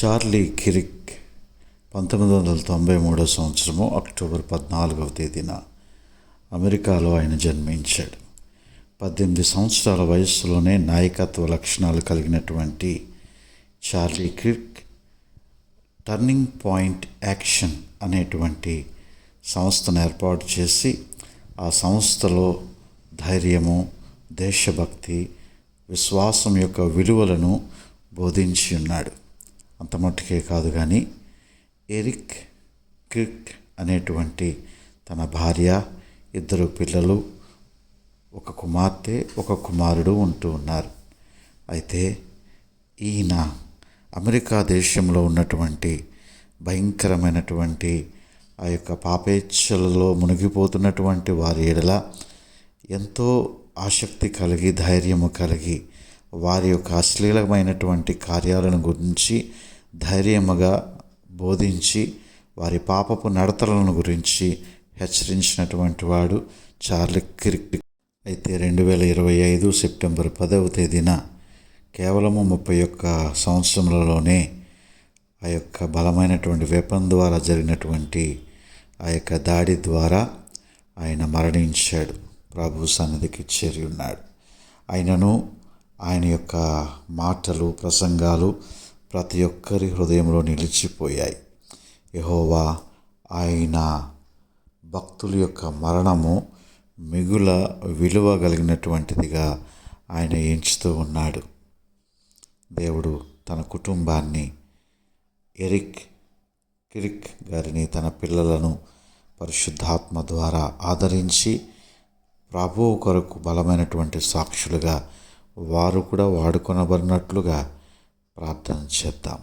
Charlie Kirik 1993 సంవత్సరము October 14వ తేదీన అమెరికాలో ఆయన జన్మించాడు. 18 సంవత్సరాల వయస్సులోనే నాయకత్వ లక్షణాలు కలిగినటువంటి Charlie Kirik turning point action అనేటువంటి సంస్థను ఏర్పాటు చేసి ఆ సంస్థలో ధైర్యము, దేశభక్తి, విశ్వాసం యొక్క విలువలను బోధించి ఉన్నాడు. అంత మట్టుకే కాదు కానీ ఎరిక్ కిరిక్ అనేటువంటి తన భార్య, 2 పిల్లలు, ఒక కుమార్తె, ఒక కుమారుడు ఉంటూ ఉన్నారు. అయితే ఈయన అమెరికా దేశంలో ఉన్నటువంటి భయంకరమైనటువంటి ఆ యొక్క పాపేచ్ఛలలో మునిగిపోతున్నటువంటి వారి ఎడల ఎంతో ఆసక్తి కలిగి, ధైర్యము కలిగి, వారి యొక్క అశ్లీలమైనటువంటి కార్యాలను గురించి ధైర్యముగా బోధించి వారి పాపపు నడతలను గురించి హెచ్చరించినటువంటి వాడు చార్లీ కిరిక్. అయితే 2025 సెప్టెంబర్ 10వ తేదీన కేవలము 31 సంవత్సరములలోనే ఆ యొక్క బలమైనటువంటి వెపన్ ద్వారా జరిగినటువంటి ఆ యొక్క దాడి ద్వారా ఆయన మరణించాడు. ప్రభు సన్నిధికి చేరి ఉన్నాడు. ఆయనను, ఆయన యొక్క మాటలు, ప్రసంగాలు ప్రతి ఒక్కరి హృదయంలో నిలిచిపోయాయి. యెహోవా ఆయన భక్తుల యొక్క మరణము మిగుల విలువ కలిగినటువంటిదిగా ఆయన ఎంచుతూ ఉన్నాడు. దేవుడు తన కుటుంబాన్ని, ఎరిక్ కిరిక్ గారిని, తన పిల్లలను పరిశుద్ధాత్మ ద్వారా ఆదరించి ప్రభువు కొరకు బలమైనటువంటి సాక్షులుగా వారు కూడా వాడుకొనబడినట్లుగా ప్రార్థన చేద్దాం.